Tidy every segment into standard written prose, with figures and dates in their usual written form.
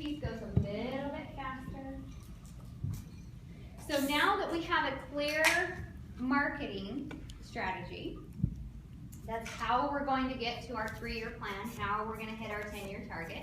piece goes a little bit faster. So now that we have a clear marketing strategy, that's how we're going to get to our 3-year plan, how we're going to hit our 10-year target.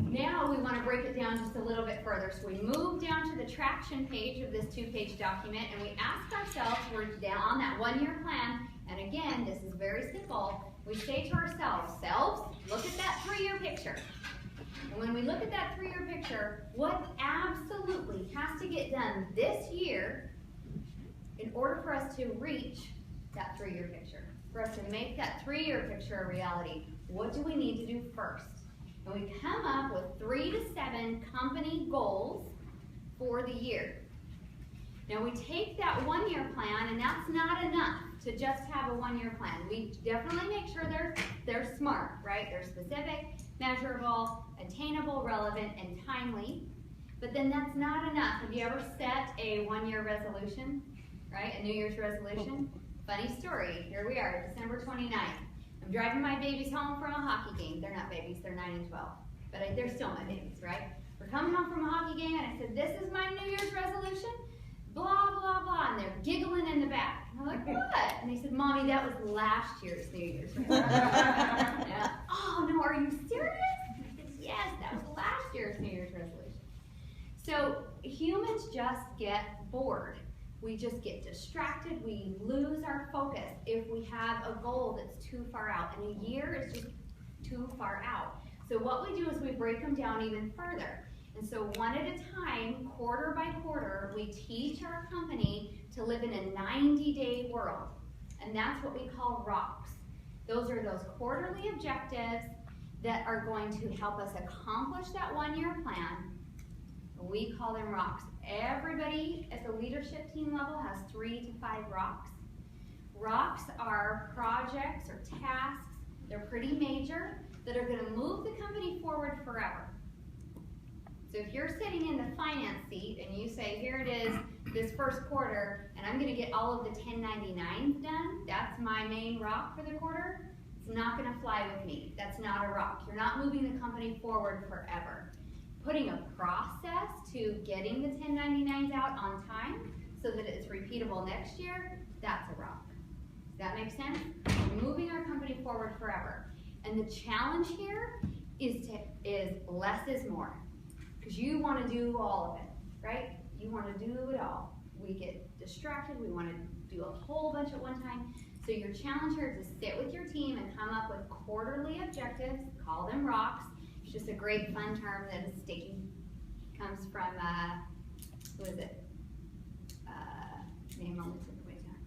Now we want to break it down just a little bit further. So we move down to the traction page of this 2-page document and we ask ourselves, we're down on that 1-year plan, and again, this is very simple. We say to ourselves, look at that 3-year picture. And when we look at that 3-year picture, what absolutely has to get done this year in order for us to reach that 3-year picture? For us to make that 3-year picture a reality, what do we need to do first? And we come up with 3 to 7 company goals for the year. Now we take that 1-year plan, and that's not enough to just have a 1-year plan. We definitely make sure they're smart, right? They're specific, measurable, attainable, relevant, and timely. But then that's not enough. Have you ever set a 1-year resolution, right? A New Year's resolution? Funny story. Here we are, December 29th. I'm driving my babies home from a hockey game. They're not babies, they're 9 and 12. But they're still my babies, right? We're coming home from a hockey game, and I said, this is my New Year's resolution, blah, blah, blah. And they're giggling in the back. And I'm like, what? And they said, Mommy, that was last year's New Year's resolution. Yeah. Oh, no, are you serious? And I said, yes, that was last year's New Year's resolution. So humans just get bored. We just get distracted, we lose our focus if we have a goal that's too far out, and a year is just too far out. So what we do is we break them down even further. And so one at a time, quarter by quarter, we teach our company to live in a 90-day world. And that's what we call rocks. Those are those quarterly objectives that are going to help us accomplish that 1-year plan. We call them rocks. Everybody at the leadership team level has 3 to 5 rocks. Rocks are projects or tasks, they're pretty major, that are going to move the company forward forever. So if you're sitting in the finance seat and you say, here it is, this first quarter, and I'm going to get all of the 1099s done, that's my main rock for the quarter, it's not going to fly with me. That's not a rock. You're not moving the company forward forever. Putting a process to getting the 1099s out on time so that it's repeatable next year, that's a rock. Does that make sense? We're moving our company forward forever. And the challenge here is less is more. Because you want to do all of it, right? You want to do it all. We get distracted, we want to do a whole bunch at one time. So your challenge here is to sit with your team and come up with quarterly objectives, call them rocks. It's just a great fun term that is sticky. Comes from, who is it? Name on the tip of my tongue.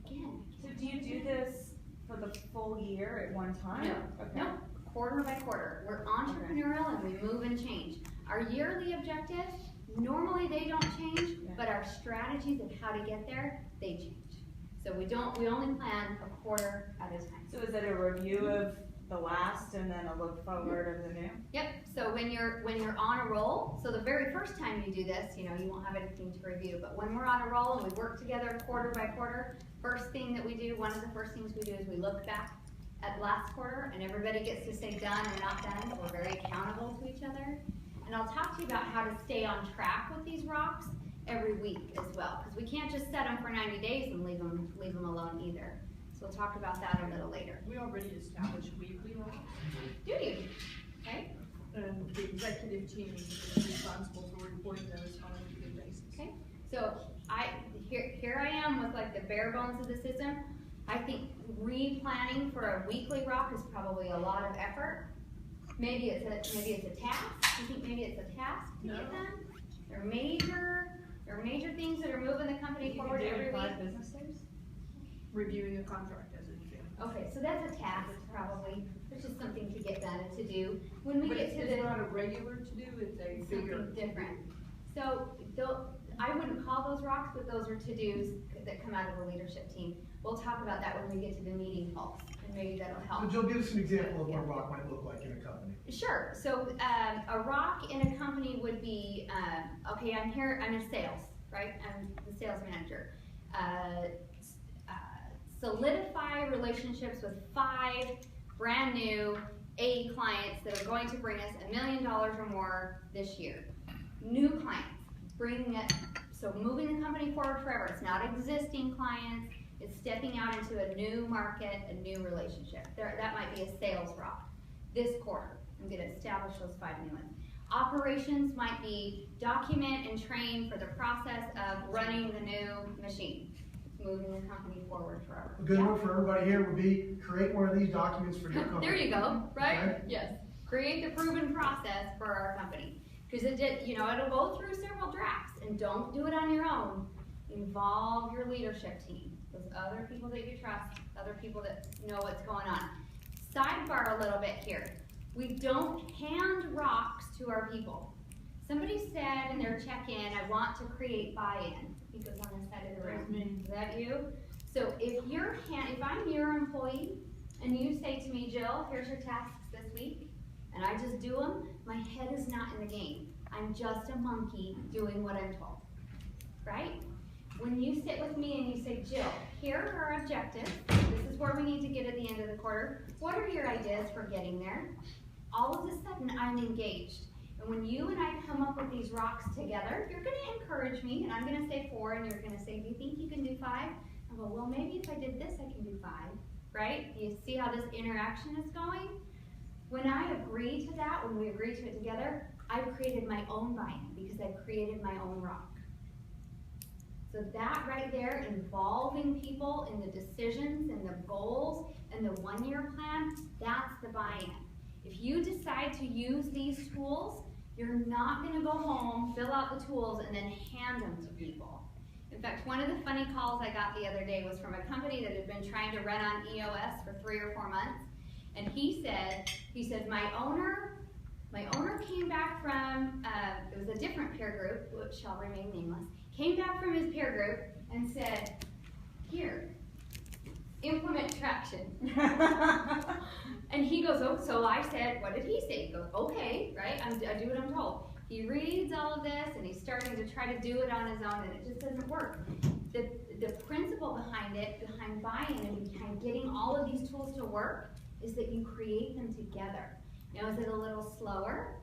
Again. So do you do this for the full year at one time? No. Okay. No. Quarter by quarter. We're entrepreneurial and we move and change. Our yearly objectives, normally they don't change, but our strategies of how to get there, they change. So we only plan a quarter at a time. So is it a review of the last and then a look forward of the new? Yep. So when you're on a roll, so the very first time you do this, you won't have anything to review. But when we're on a roll and we work together quarter by quarter, first thing that we do, one of the first things we do is we look back at last quarter, and everybody gets to say done or not done. So we're very accountable to each other. And I'll talk to you about how to stay on track with these rocks every week as well, because we can't just set them for 90 days and leave them alone either. So we'll talk about that a little later. We already established weekly rocks. Do you? Okay. And the executive team is responsible for reporting those on a weekly basis. Okay. So here I am with like the bare bones of the system. I think replanning for a weekly rock is probably a lot of effort. Maybe it's a task. You think maybe it's a task to get done? There are major things that are moving the company forward every week. 5 business days? Reviewing a contract as an example. Okay, so that's a task probably. It's just something to get done and to do. When we get to it's not a regular to do, it's a bigger something different. So I wouldn't call those rocks, but those are to-dos that come out of the leadership team. We'll talk about that when we get to the meeting pulse, and maybe that'll help. So Jill, give us an example of what a rock might look like in a company. Sure. So a rock in a company would be, okay, I'm in sales, right? I'm the sales manager. Solidify relationships with 5 brand new A clients that are going to bring us $1 million or more this year. New clients, bringing it, so moving the company forward forever. It's not existing clients, it's stepping out into a new market, a new relationship. That might be a sales rock. This quarter, I'm gonna establish those 5 new ones. Operations might be document and train for the process of running the new machine. It's moving the company forward forever. A good one for everybody here would be create one of these documents for your company. There you go, right? Okay. Yes. Create the proven process for our company. Because it'll go through several drafts, and don't do it on your own. Involve your leadership team, those other people that you trust, other people that know what's going on. Sidebar a little bit here. We don't hand rocks to our people. Somebody said in their check-in, I want to create buy-in. I think it was on the side of the room. Is that you? So if I'm your employee, and you say to me, Jill, here's your tasks this week, and I just do them, my head is not in the game. I'm just a monkey doing what I'm told, right? When you sit with me and you say, Jill, here are our objectives. This is where we need to get at the end of the quarter. What are your ideas for getting there? All of a sudden, I'm engaged. And when you and I come up with these rocks together, you're going to encourage me, and I'm going to say 4, and you're going to say, do you think you can do 5? I go, well, maybe if I did this, I can do 5, right? You see how this interaction is going? When I agree to that, when we agree to it together, I've created my own buy-in because I've created my own rock. So that right there, involving people in the decisions and the goals and the 1-year plan, that's the buy-in. If you decide to use these tools, you're not going to go home, fill out the tools, and then hand them to people. In fact, one of the funny calls I got the other day was from a company that had been trying to run on EOS for 3 or 4 months. And he said, my owner came back from, it was a different peer group, which shall remain nameless, came back from his peer group and said, here, implement traction. And he goes, oh, so I said, what did he say? He goes, okay, right, I do what I'm told. He reads all of this and he's starting to try to do it on his own, and it just doesn't work. The principle behind it, behind buy-in and behind getting all of these tools to work, is that you create them together. Now, is it a little slower?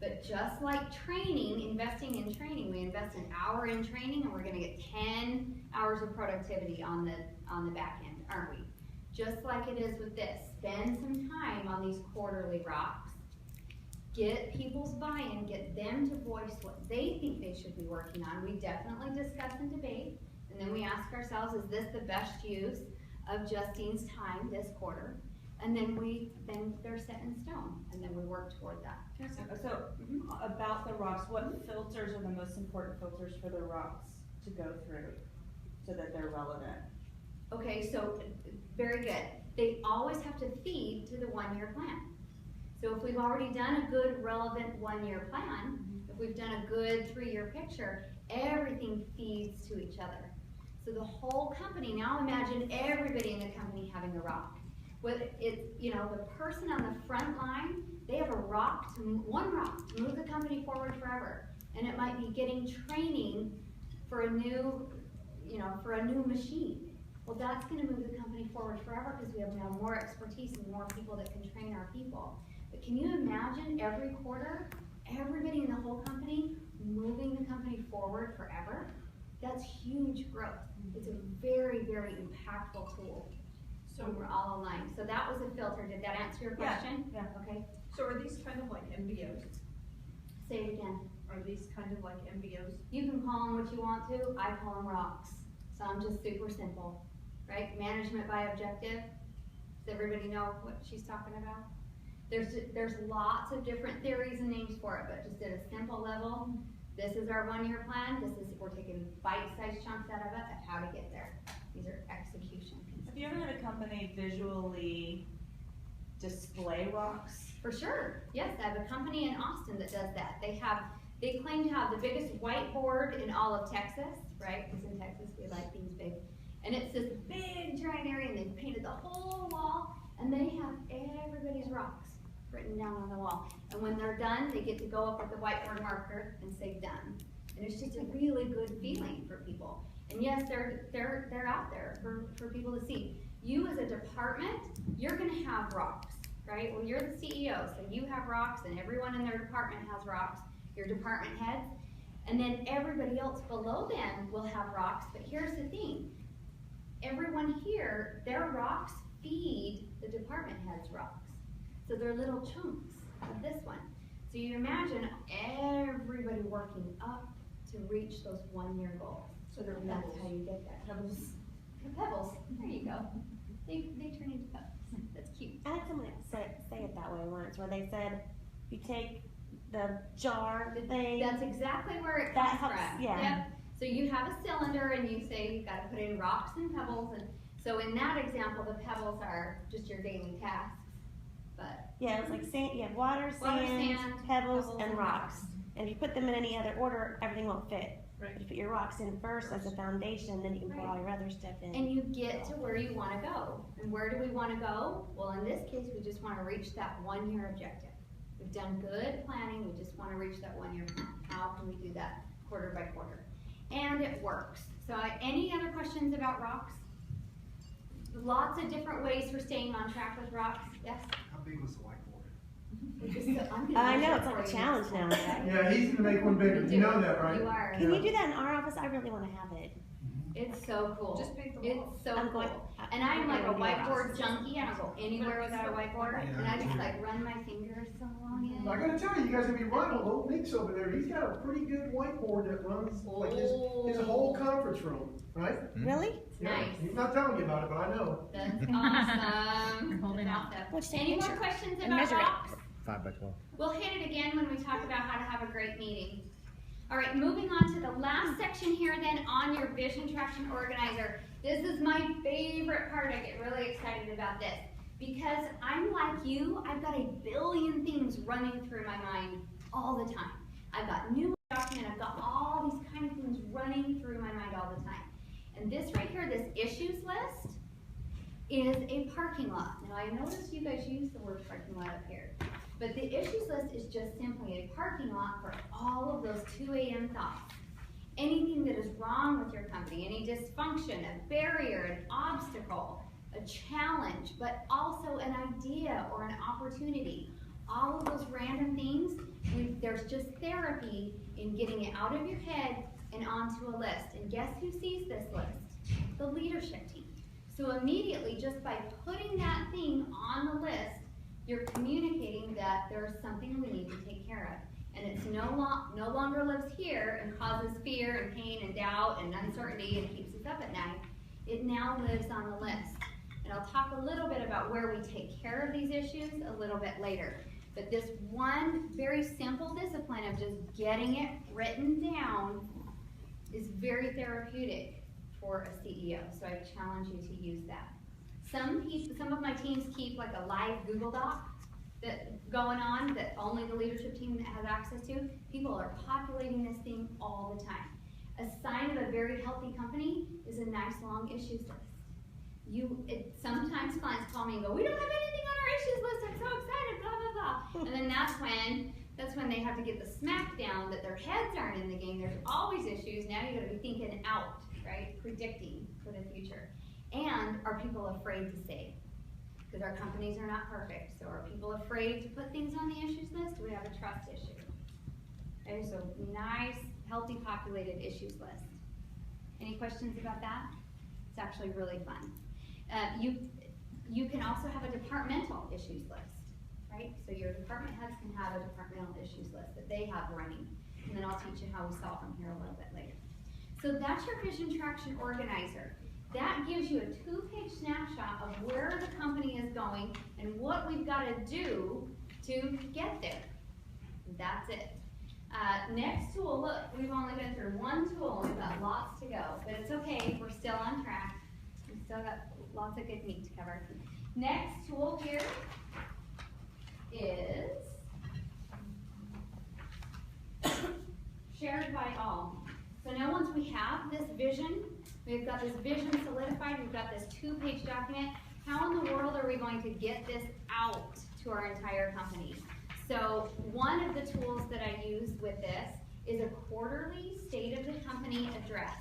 But just like training, investing in training, we invest an hour in training and we're gonna get 10 hours of productivity on the back end, aren't we? Just like it is with this, spend some time on these quarterly rocks, get people's buy-in, get them to voice what they think they should be working on. We definitely discuss and debate, and then we ask ourselves, is this the best use of Justine's time this quarter? And then they're set in stone, and then we work toward that. So about the rocks, what filters are the most important filters for the rocks to go through so that they're relevant? Okay, so very good. They always have to feed to the 1-year plan. So if we've already done a good, relevant 1-year plan, if we've done a good 3-year picture, everything feeds to each other. So the whole company, now imagine everybody in the company having a rock. The person on the front line, they have one rock to move the company forward forever. And it might be getting training for a new machine. Well, that's going to move the company forward forever because we have now more expertise and more people that can train our people. But can you imagine every quarter, everybody in the whole company moving the company forward forever? That's huge growth. It's a very, very impactful tool. So we're all aligned. So that was a filter. Did that answer your question? Yeah. Okay. So are these kind of like MBOs? Say it again. Are these kind of like MBOs? You can call them what you want to. I call them rocks. So I'm just super simple, right? Management by objective. Does everybody know what she's talking about? There's lots of different theories and names for it, but just at a simple level, this is our 1-year plan. We're taking bite-sized chunks out of it of how to get there. These are execution. Have you ever had a company visually display rocks? For sure. Yes, I have a company in Austin that does that. They claim to have the biggest whiteboard in all of Texas, right? Because in Texas we like things big. And it's this big giant area, and they've painted the whole wall, and they have everybody's rocks written down on the wall. And when they're done, they get to go up with the whiteboard marker and say done. And it's just a really good feeling for people. And yes, they're out there for people to see. You as a department, you're gonna have rocks, right? Well, you're the CEO, so you have rocks and everyone in their department has rocks, your department heads. And then everybody else below them will have rocks, but here's the thing. Everyone here, their rocks feed the department head's rocks. So they're little chunks of this one. So you imagine everybody working up to reach those 1-year goals. So they're And that's pebbles. how you get there. Pebbles. The pebbles, there you go. They turn into pebbles. That's cute. I had someone say it that way once, where they said, you take the jar thing. That's exactly where it That comes helps, from. yeah. Yep. So you have a cylinder and you say you've got to put in rocks and pebbles, and so in that example, the pebbles are just your daily tasks. But Yeah, it was like sand, you have water, sand, pebbles, and rocks. And if you put them in any other order, everything won't fit. Right. If you put your rocks in first as a foundation, then you can put all your other stuff in. and you get to where you want to go. And where do we want to go? Well, in this case, we just want to reach that 1-year objective. We've done good planning. We just want to reach that 1-year plan. How can we do that quarter by quarter? And it works. So any other questions about rocks? Lots of different ways for staying on track with rocks. Yes? How big was the whiteboard? I know, it's like a challenge now, right? Yeah, he's gonna make one bigger, you know that, right? You are. Can you do that in our office? I really want to have it. It's so cool. Just paint the It's walls. so I'm cool. going- And I'm like a I'm going to do whiteboard junkie. I don't go anywhere without a whiteboard. Yeah, And I me just too. like run my fingers so long in. I gotta tell you, you guys are gonna be rival. Old Nick's over there, he's got a pretty good whiteboard that runs like his whole conference room, right? Really? Yeah, Nice. he's not telling you about it, but I know. That's awesome. Holding That's up. awesome. Let's take a Any more picture questions and about measure it. rocks? 5 by 12. We'll hit it again when we talk about how to have a great meeting. All right, moving on to the last section here then on your vision traction organizer. This is my favorite part. I get really excited about this because I'm like you, I've got a billion things running through my mind all the time. I've got new document, I've got all these kind of things running through my mind all the time. And this right here, this issues list, is a parking lot. Now I noticed you guys use the word parking lot up here. But the issues list is just simply a parking lot for all of those 2 a.m. thoughts. Anything that is wrong with your company, any dysfunction, a barrier, an obstacle, a challenge, but also an idea or an opportunity. All of those random things, there's just therapy in getting it out of your head and onto a list. And guess who sees this list? The leadership team. So immediately, just by putting that thing on the list, you're communicating that there's something we need to take care of. And it's no longer lives here and causes fear and pain and doubt and uncertainty and keeps us up at night. It now lives on the list. And I'll talk a little bit about where we take care of these issues a little bit later. But this one very simple discipline of just getting it written down is very therapeutic for a CEO. So I challenge you to use that. Some of my teams keep like a live Google Doc that going on that only the leadership team has access to. People are populating this thing all the time. A sign of a very healthy company is a nice long issues list. Sometimes clients call me and go, we don't have anything on our issues list, I'm so excited, blah, blah, blah. And then that's when they have to get the smack down that their heads aren't in the game. There's always issues. Now you gotta be thinking out, right? Predicting for the future. And are people afraid to say? Because our companies are not perfect. So are people afraid to put things on the issues list? We have a trust issue. Okay, so nice, healthy, populated issues list. Any questions about that? It's actually really fun. You can also have a departmental issues list, right? So your department heads can have a departmental issues list that they have running. And then I'll teach you how we solve them here a little bit later. So that's your vision traction organizer. That gives you a 2-page snapshot of where the company is going and what we've got to do to get there. That's it. Next tool, look, we've only been through one tool. We've got lots to go, but it's okay. We're still on track. We've still got lots of good meat to cover. Next tool here is shared by all. So now once we have this vision, we've got this vision solidified, we've got this 2-page document, how in the world are we going to get this out to our entire company? So one of the tools that I use with this is a quarterly state of the company address.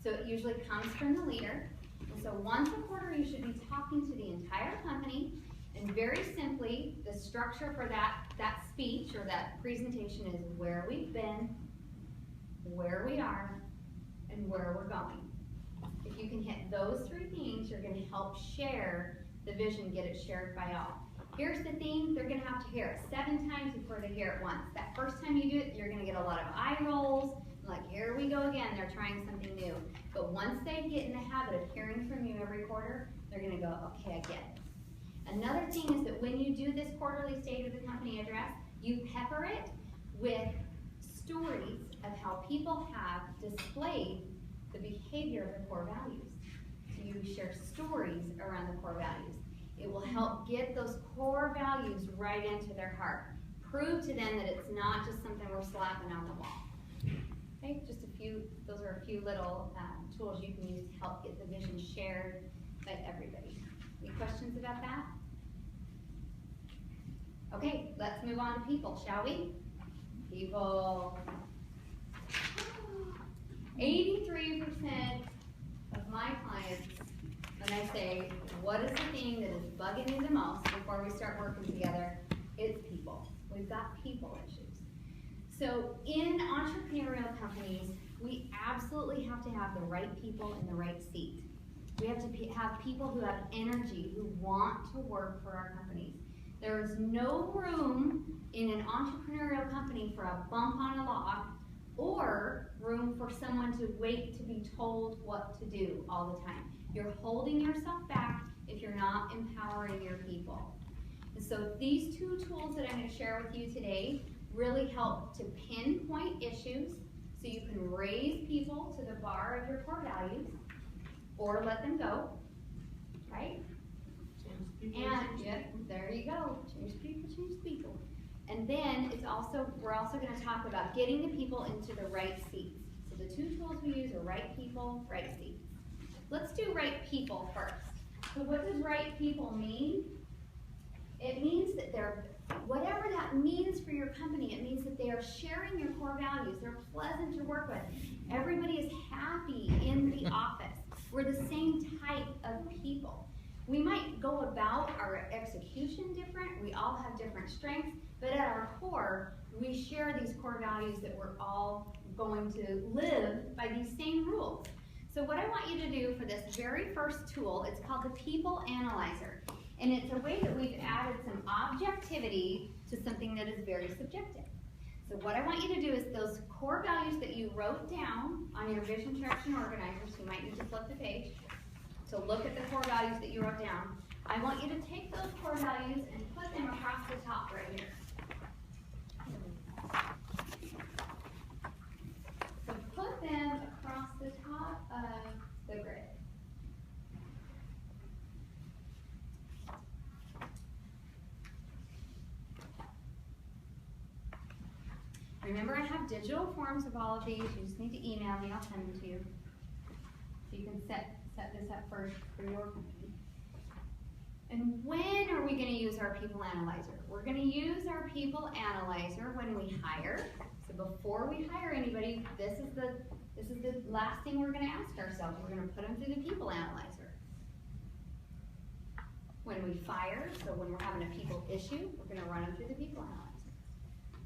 So it usually comes from the leader. And so once a quarter, you should be talking to the entire company And very simply, the structure for that speech or that presentation is where we've been, where we are, and where we're going. If you can hit those 3 things, you're going to help share the vision, get it shared by all. Here's the thing, they're going to have to hear it 7 times before they hear it once. That first time you do it, you're going to get a lot of eye rolls, like here we go again, they're trying something new. But once they get in the habit of hearing from you every quarter, they're going to go, okay, I get it. Another thing is that when you do this quarterly State of the Company address, you pepper it with stories of how people have displayed the behavior of the core values. So you share stories around the core values. It will help get those core values right into their heart. Prove to them that it's not just something we're slapping on the wall. Okay, just a few, those are a few little tools you can use to help get the vision shared by everybody. Any questions about that? Okay, let's move on to people, shall we? People. 83% of my clients, when I say, what is the thing that is bugging you the most before we start working together, it's people. We've got people issues. So in entrepreneurial companies, we absolutely have to have the right people in the right seat. We have to have people who have energy, who want to work for our companies. There is no room in an entrepreneurial company for a bump on a log or room for someone to wait to be told what to do all the time. You're holding yourself back if you're not empowering your people. And so these 2 tools that I'm going to share with you today really help to pinpoint issues so you can raise people to the bar of your core values or let them go, right? And yep, there you go. Change people. And then we're also going to talk about getting the people into the right seats. So the 2 tools we use are right people, right seats. Let's do right people first. So what does right people mean? It means that they're, whatever that means for your company, it means that they are sharing your core values. They're pleasant to work with. Everybody is happy in the office. We're the same type of people. We might go about our execution different. We all have different strengths, but at our core, we share these core values that we're all going to live by these same rules. So what I want you to do for this very first tool, it's called the People Analyzer. And it's a way that we've added some objectivity to something that is very subjective. So what I want you to do is those core values that you wrote down on your vision, direction, organizers, you might need to flip the page to look at the core values that you wrote down. I want you to take those core values and put them across the top right here. So put them across the top of the grid. Remember, I have digital forms of all of these. You just need to email me. I'll send them to you. So you can set this up first for your company. And when are we going to use our People Analyzer? We're going to use our People Analyzer when we hire. So before we hire anybody, this is the last thing we're going to ask ourselves. We're going to put them through the People Analyzer. When we fire, so when we're having a people issue, we're going to run them through the People Analyzer.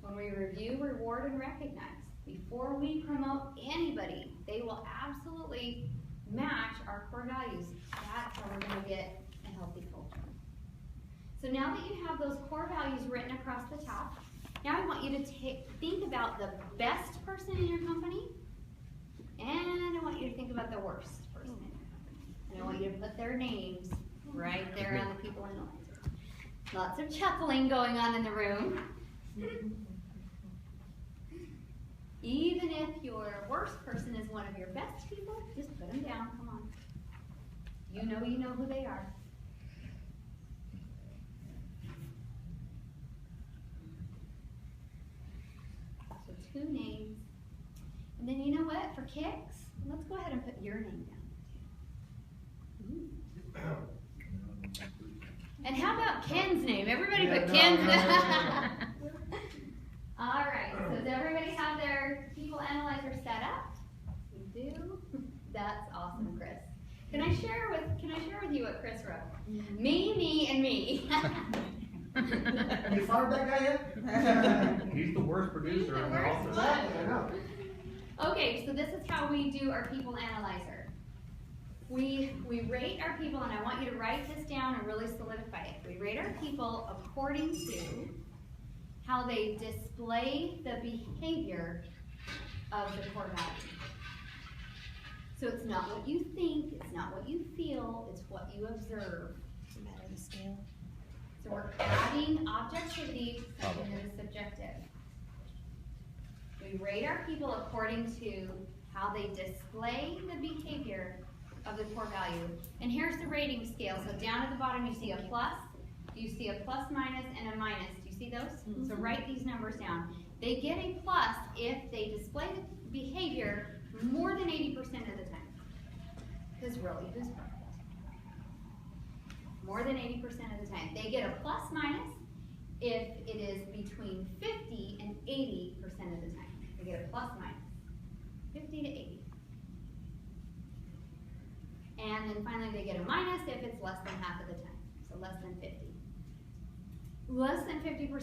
When we review, reward, and recognize, before we promote anybody, they will absolutely match our core values. That's how we're going to get a healthy culture. So now that you have those core values written across the top, now I want you to think about the best person in your company, and I want you to think about the worst person in your company. And I want you to put their names right there on the People Analyzer. Lots of chuckling going on in the room. Even if your worst person is one of your best people, just put them down, come on. You know who they are. So 2 names. And then you know what, for kicks, let's go ahead and put your name down. And how about Ken's name? Everybody put Ken's name. All right, so does everybody have their People Analyzer set up? You do? That's awesome, Chris. Can I share with you what Chris wrote? Me, and me. Have you fired that guy yet? He's the worst producer in the office. Exactly, I know. Okay, so this is how we do our people analyzer. We rate our people, and I want you to write this down and really solidify it. We rate our people according to how they display the behavior of the core value. So it's not what you think, it's not what you feel, it's what you observe. Doesn't matter the scale. So we're adding objectivity to something that is subjective. We rate our people according to how they display the behavior of the core value. And here's the rating scale. So down at the bottom you see a plus, you see a plus minus, and a minus. Do you see those? So write these numbers down. They get a plus if they display the behavior more than 80% of the time. Because really, who's perfect? More than 80% of the time. They get a plus minus if it is between 50 and 80% of the time. They get a plus minus. 50 to 80. And then finally they get a minus if it's less than half of the time. So less than 50. Less than 50%